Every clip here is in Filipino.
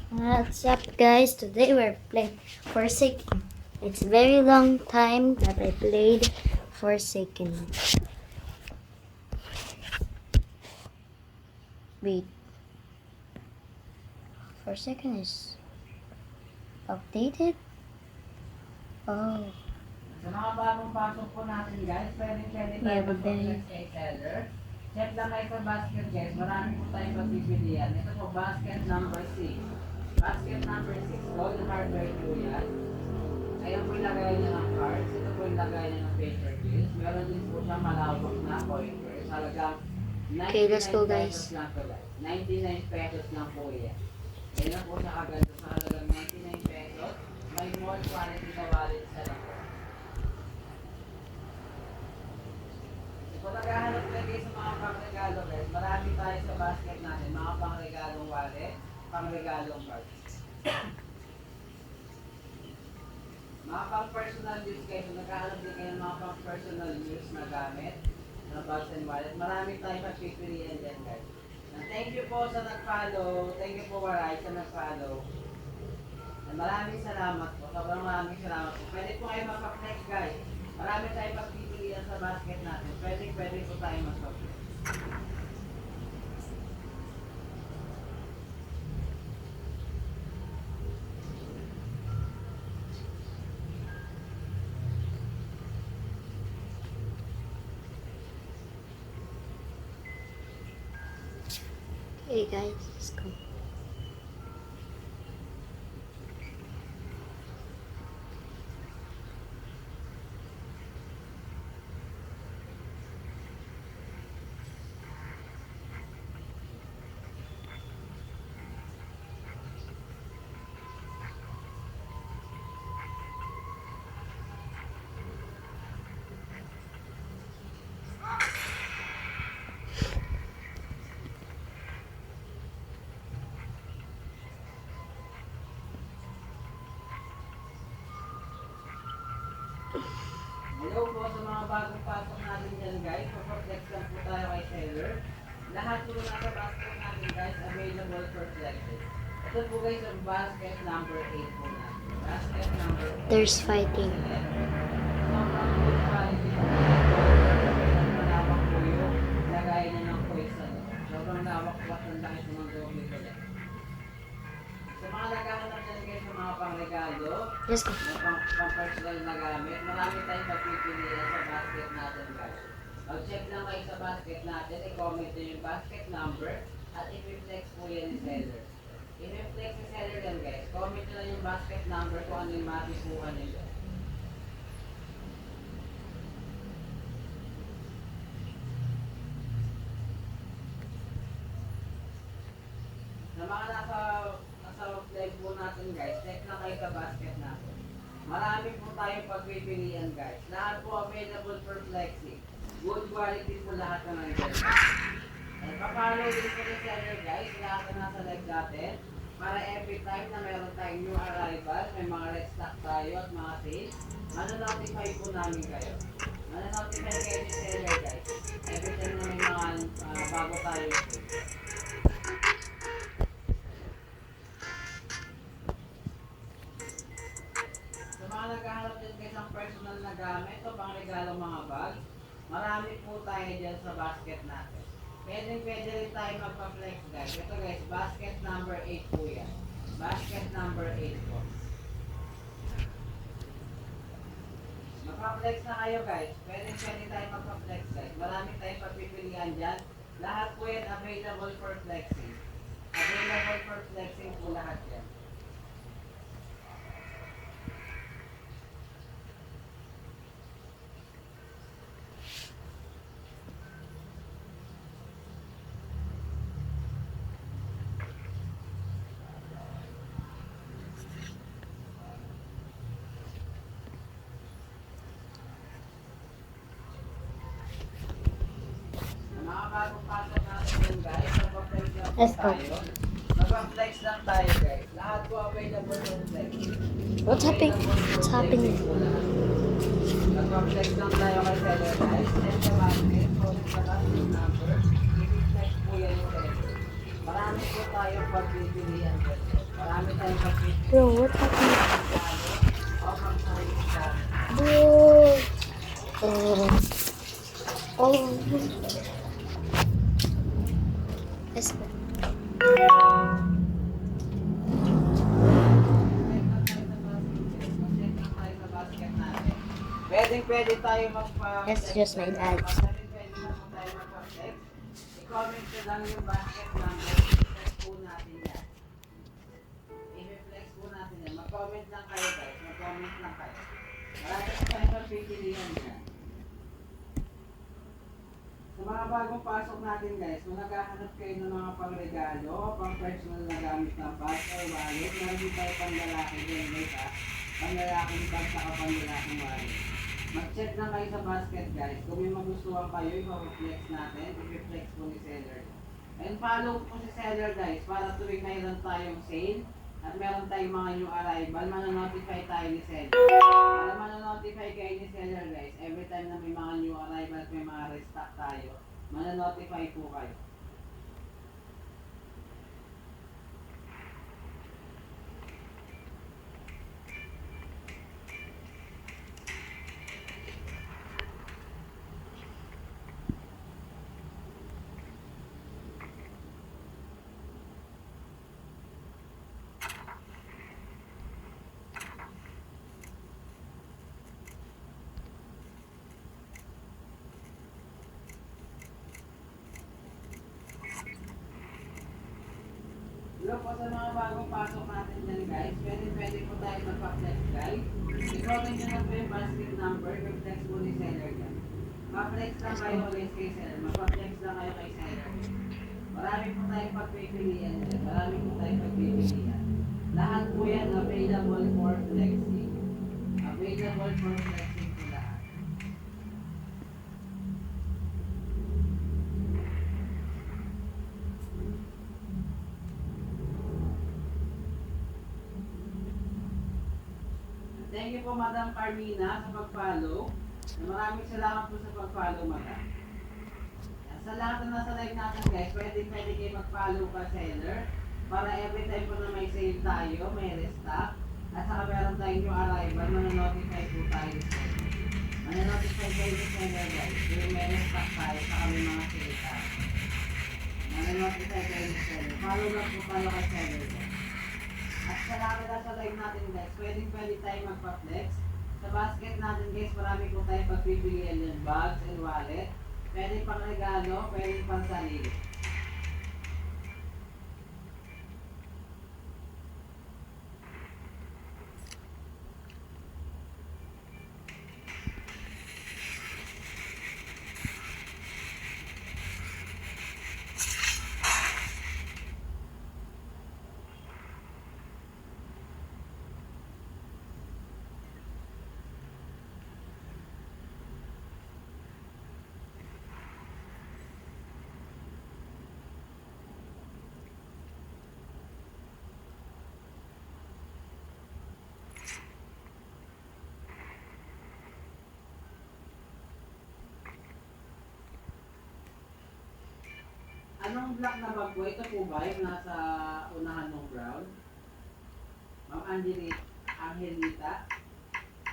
What's up, guys? Today we're playing Forsaken. It's a very long time that I played Forsaken. Wait. Forsaken is updated? Oh. Sa mga bagong pasok po natin guys, pwede tayo Yeah, but then... mag-flex kay seller. Check lang kayo sa basket guys, marami po tayong pagpipilian. Ito po basket number 6. Basket number 6, gold hardware po yan. Ayan po yung lagay niya ng cards, ito po yung lagay niya ng paper bills. Meron din po siyang malawak na pointers. Halagang 99 Okay, let's go, guys. pesos lang po guys. 99 pesos lang po yan. Ayan na po siya kaganda sa halagang 99 pesos. May more quality na wallet sa lang po. Kung naghahanap na kayo sa mga pangregalo guys, marami tayo sa basket natin, mga pangregalong wallet, pangregalong cards. Mga pang-personal use guys, kung naghahanap din kayo ng mga pang-personal use na gamit, na bags and wallet, marami tayong pagpipilian dyan guys. And thank you po sa nag-follow, thank you po Waray sa nag-follow. And maraming salamat po, sobrang maraming salamat po. Pwede po kayo mag-flex guys. Marami tayong pagpipilian sa basket natin. Pwede po tayo mag-flex. Hey guys, let's go. Hello po sa mga bagong pasok natin dyan guys. Flex lang po tayo kay seller. Lahat po nasa basket natin guys, available for flexes. Ito po guys ang basket number 8 po natin. Basket number 8. There's fighting. Sobrang good quality po. Malawak po yung lagay niya ng coins sa loob. Sobrang lawak po at ang laki po ng doble ko lang. Sa mga naghahanap dyan guys sa mga pangregalo, Let's go. pang-personal na gamit, marami tayong pagpipilian sa basket natin guys. Mag-check lang kayo sa basket natin, i-comment nyo yung basket number at i-reflex po yan ni seller. I-reflex ni seller yan guys. Comment nyo lang yung basket number kung ano yung matisuhan nyo. Sa mga nasa live po natin guys, check lang kayo sa basket natin. Marami po tayong pagpipilian guys. Lahat po available for flexing. Good quality po lahat na nandiyan. And papalo din po yung seller guys, lahat na nasa live natin. Para every time na meron tayong new arrival, may mga restock tayo at mga sales, notify po namin kayo. Notify kayo ni seller guys. Every time na may mga bago tayo sales. Naghahanap din guys ng personal na gamit o pang regalo mga bag. Marami po tayo dyan sa basket natin. Pwede rin tayo magpa-flex guys. Ito guys, basket number 8 po yan. Basket number 8 po. Magpa-flex na kayo guys. Pwede tayo magpa-flex guys. Marami tayong pagpipilian dyan. Lahat po yan available for flexing. Available for flexing po lahat yan. Let's go. Mag-flex lang tayo guys. Lahat po available for flex. What's happening? What's happening? Mag-flex lang tayo kay seller guys. Send the basket. Call sa basket number. I-flex po pagpipilian guys. Marami tayong pagpipilian. Bro, what happened? O pang sarili sa Bro. Oh. Yes. Pwede tayo magpa- That's just my dad. Pwede na po tayo magpa-flex. I-comment nyo lang yung basket number. I-flex po natin yan. I-flex po natin yan. Mag-comment lang kayo guys. Mag-comment lang kayo. Marami po tayo pagpipilihan yan. Sa mga bagong pasok natin guys, kung naghahanap kayo ng mga pang-regalo, pang-personal na gamit ng bag or wallet, meron din tayo pang-lalaki din guys ha. Pang-lalaking bag saka pang-lalaking wallet. Mag-check lang kayo sa basket guys. Kung may magustuhan kayo, i-flex natin. I-flex po ni seller. And follow po si seller guys para tuwing mayroon tayong sale at meron tayong mga new arrival, mananotify tayo ni seller. Para mananotify kayo ni seller guys, every time na may mga new arrival at may mga restock tayo, mananotify po kayo. Hello po sa mga bagong pasok natin dyan guys. Pwede po tayo magpa-flex guys. I-comment nyo na po yung basket number. I-flex po ni seller dyan. Ma-flex lang kayo ulit kay seller. Magpa-flex lang kayo kay seller. Marami po tayong pagpipilian dyan. Marami po tayong pagpipilian. Lahat po yan available for flexing. Available for flexing po lahat. Thank you po Madam Carmina sa pag-follow. Maraming salamat po sa pag-follow Madam. Sa lahat na nasa live natin guys, pwede kayo mag-follow ka seller para every time po na may sale tayo, may restock at saka meron tayong new arrival, mananotify po tayo ni seller. Mananotify kayo ni seller guys, kung may restock tayo saka may mga sale tayo. Mananotify kayo ni seller. Follow lang po tayo kay seller guys. At sa lahat na sa live natin guys, pwede tayo magpa-flex. Sa basket natin guys, marami po tayong pagpipilian yan, bags and wallet. Pwede pang regalo, pwede pang sarili. Anong black na bag po? Ito po ba yung nasa unahan ng brown? Ma'am Angelita?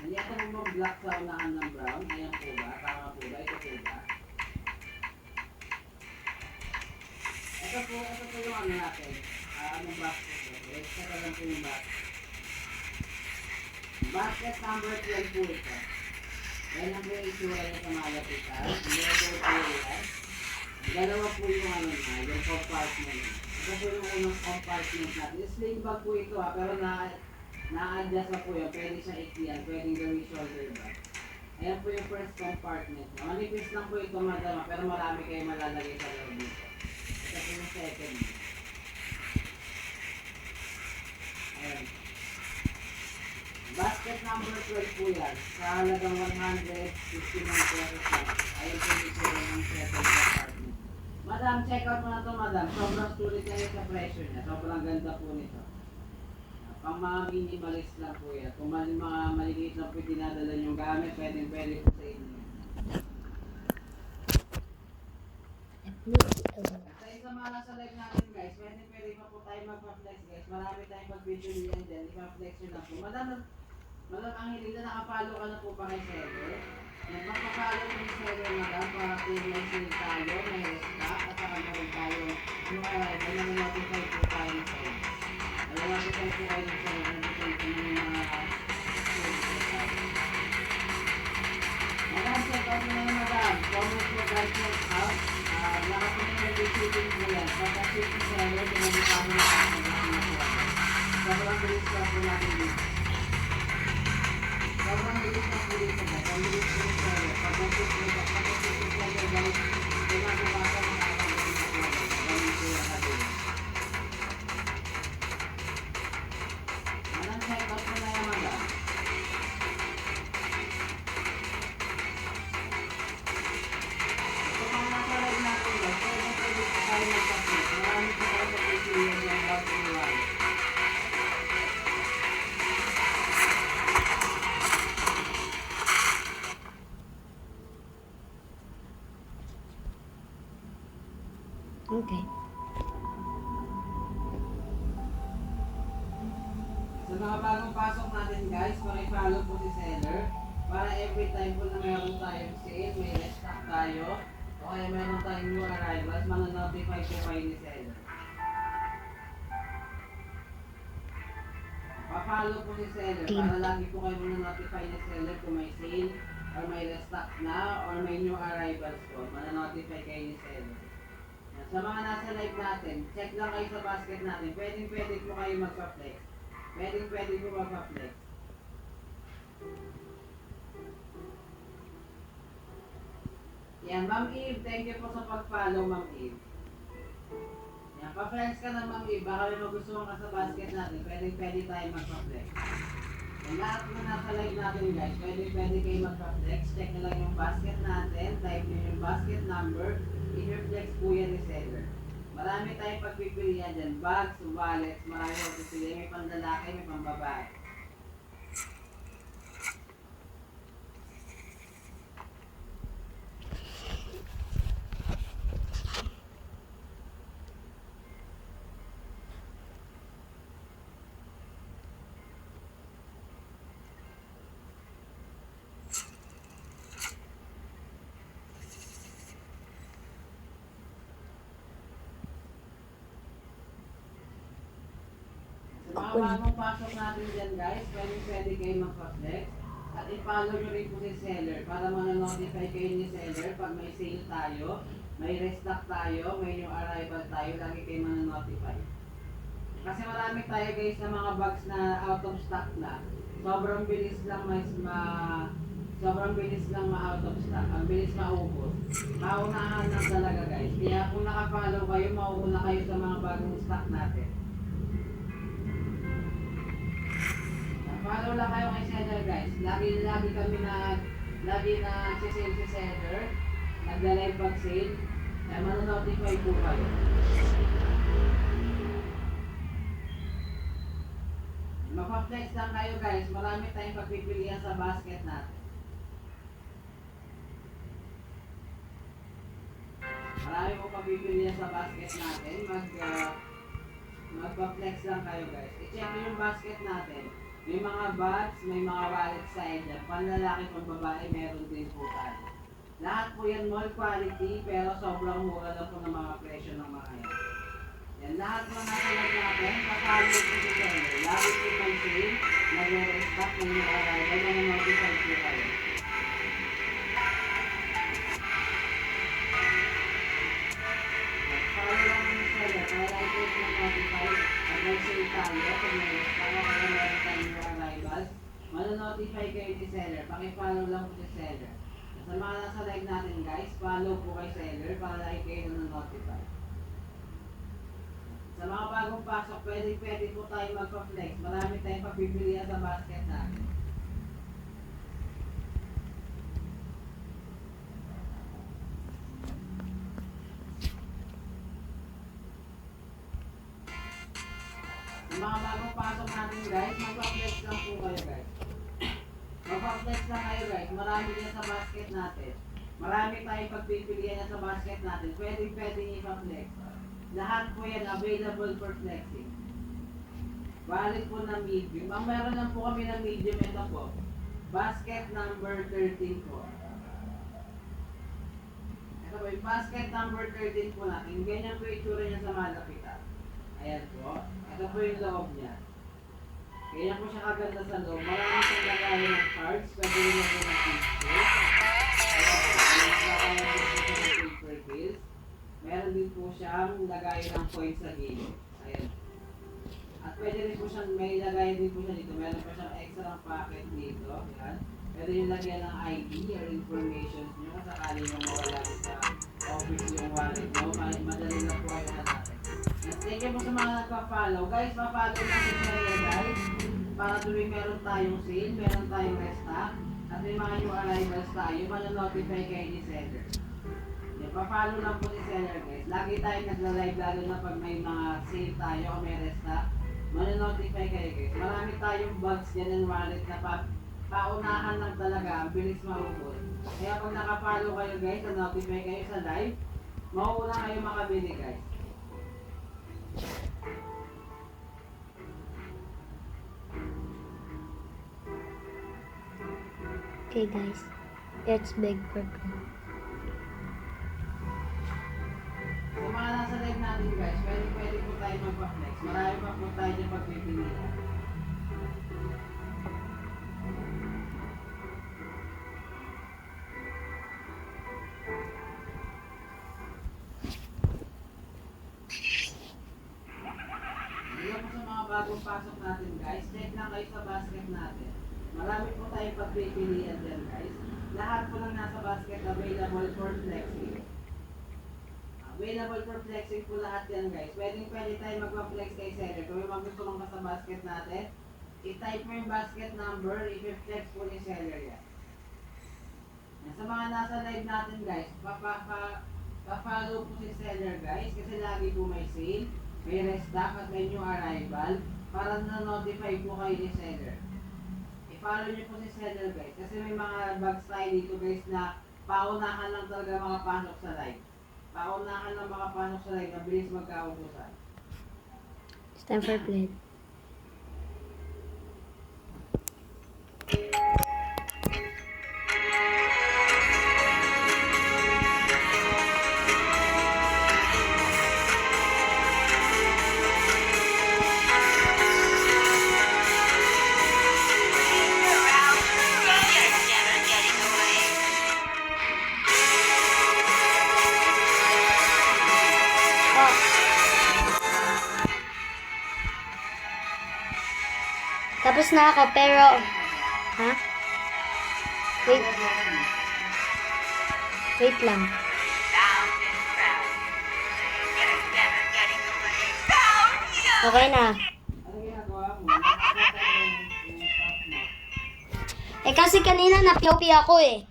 Hindi ito po bang black sa unahan ng brown? Ayan po ba? Tama po ba? Ito po ba? Ito po yung ano natin. Anong box po po? Ito lang po yung box. Basket number 12 po ito. Yan ang po yung itsura niya sa malapitan. Hindi po po yan. Dalawa po yung ano na, yung compartment. Ito po yung unang compartment natin. Sling bag po ito pero na-adjust na po yan. Pwede siya ikiyan, pwedeng gawin shoulder bag. Ayan po yung first compartment. Manipis lang po ito madama, pero marami kayo malalagay sa loob dito. Ito po yung second. Ayan. Basket number 12 po yan. Sa halagang 159 pesos lang. Ayan po yung itsura ng second compartment. Madam, check out mo na ito, madam. Sobrang sulit kayo sa presyo niya. Sobrang ganda po nito. Pang mga minimalist lang po yan. Kung mga maliliit lang po dinadala yung gamit, pwede po sa inyo. Sa isa mga nasa live natin guys, guys, pwede pa po tayo magpa-flex guys. Marami tayong pagpipilian dyan. Ipa-flex nyo lang po. Ang hilig na nakapalo ka na po pa kay Seller. Magpapalo po ni Seller madam para may sale tayo, may stock, at saka meron tayo yung arrival na notify po tayo ni Seller. Notify po kayo ni Seller na dito yung mga sales po tayo. Madam, check out mo na yun madam. Comment po guys, check out. Lahat po na yung receiving po yan. Pagka-ship ni Seller, pinagkita mo na ako na sobrang bilis pa po natin dito. Sobrang bilis na po dito ba? Ang bilis po ni Seller. Pagka-ship ni Seller, guys, pinagkita mo na ako na galing po yan natin. Madam, check out mo na yan madam. Okay. Sa mga bagong pasok natin guys, i-follow po si Seller para every time po na meron tayong sale, may restock tayo o kaya meron tayong new arrivals, mana-notify po kayo ni Seller. Pa-follow po si Seller para lagi po kayo mana-notify ni Seller kung may sale or may restock na or may new arrivals po, mana-notify kayo ni Seller. Sa mga nasa live natin, check lang kayo sa basket natin. Pwede po kayo magpa-flex. Pwede po magpa-flex. Yan, Ma'am Eve, thank you po sa pag-follow, Ma'am Eve. Yan, pa-flex ka na, Ma'am Eve. Baka may magustuhan ka sa basket natin. Pwede tayo magpa-flex. Yan, lahat na nasa live natin, guys. Pwede kayo magpa-flex. Check na lang yung basket natin. Type nyo yung basket number. I-flex po yan ni Seller. Marami tayong pagpipilian dyan. Bags, wallets, marami tayong pagpipilian. May pang-lalaki, may pang-babae. Mga bagong pasok natin dyan guys, pwede kayo magpa-flex at i-follow nyo rin po si Seller para mana-notify kayo ni Seller pag may sale tayo, may restock tayo, may new arrival tayo, lagi kayo mana-notify. Kasi marami tayo guys na mga bags na out of stock na. Sobrang bilis lang ma-out of stock. Ang bilis maubos. Maunahan lang talaga guys. Kaya kung naka-follow kayo, mauuna kayo sa mga bagong stock natin. Follow lang kayo kay Seller guys. Lagi na si Seller. Nagla-live pag sale. Kaya manonotify po kayo. Mapa-flex lang kayo guys. Marami tayong pagpipilian sa basket natin. Marami po pagpipilian sa basket natin. Magpa-flex lang kayo guys. I-check nyo yung basket natin. May mga bags, may mga wallet side dyan. Panlalaki, pang babae, meron din po tayo. Lahat po yan mall quality, pero sobrang mura lang po ng mga presyo ng mga yan. Yan, lahat mga nasalag natin, papalo po si Seller. Lagi po may sale, nag-restock, may new arrival, na-notify po kayo. Follow lang po ni Seller, para lagi po na-notify. May sale tayo, kung may para kaya meron tayong new arrivals, manonotify kayo ni Seller. Paki-follow lang po si Seller. Sa mga nasa live natin guys, follow po kay Seller para lagi kayo nanonotify. Sa mga bagong pasok, pwede po tayo magpa-flex. Marami tayong pagpipilian sa basket natin. Mga bagong pasok natin guys, magpa-flex lang po kayo guys. Magpa-flex lang kayo guys, marami yan sa basket natin. Marami tayong pagpipilian yan sa basket natin. Pwede ipa-flex. Lahat po yan available for flexing. Valid po na medium. Ang meron lang po kami na medium, ito po. Basket number 13 po. Ito po, yung basket number 13 po natin. Ganyan po yung itsura niya sa malapitan. Ayan po. Ito po yung loob niya. Ganyan po siya kaganda sa loob. Marami siyang lagayan ng cards. Pwede rin na po ng pieces. Paper bills. Meron din po siyang lagayan ng coins sa gilid. Ayan. At pwede rin po siyang, may lagayan din po siya dito. Meron pa siyang extra packet dito. Ayan. Pwede yung lagyan ng ID or information nyo. Sakali nyo mawala sa office yung wallet nyo. Madali lang po kayo hanapin. At thank you po sa mga nagpa-follow. Guys, pa-follow natin kayo guys. Para tuwing meron tayong sale, meron tayong restock. At may mga new arrivals tayo. Mana-notify kayo ni seller. Pa-follow lang po ni seller guys. Lagi tayong nagla-live lalo na pag may mga sale tayo o may restock. Mana-notify kayo guys. Marami tayong bags dyan and wallet na paunahan lang talaga. Ang bilis maubos. Kaya pag naka-follow kayo guys, na-notify kayo sa live, mauuna kayo makabili guys. Okay guys, it's big purple. Sa mga nasa live natin guys, pwede po tayo magpa-flex. Marami pa po tayo dyan pagpipilihan. Hindi po sa mga bagong pasok natin guys, check lang kayo sa basket natin. Marami po tayong pagpipilian dyan guys. Lahat po lang nasa basket available for flexing. Available for flexing po lahat yan guys. Pwede tayo magpa-flex kay seller. Kung may gusto lang ka sa basket natin, i-type mo yung basket number, i-flex po ni seller yan. Sa mga nasa live natin guys, pa-follow po si seller guys kasi lagi po may sale, may restock at may new arrival para na-notify po kayo ni seller. I-follow nyo po si seller guys kasi may mga bags tayo dito guys na paunahan lang talaga makapasok sa live. Paunahan lang makapasok sa live, mabilis magkaubusan. It's time for plate. Tapos na ako, pero... Ha? Wait. Wait lang. Okay na. Ano ginagawa mo? Nakakita yung staff mo. Eh kasi kanina na-POP ako eh.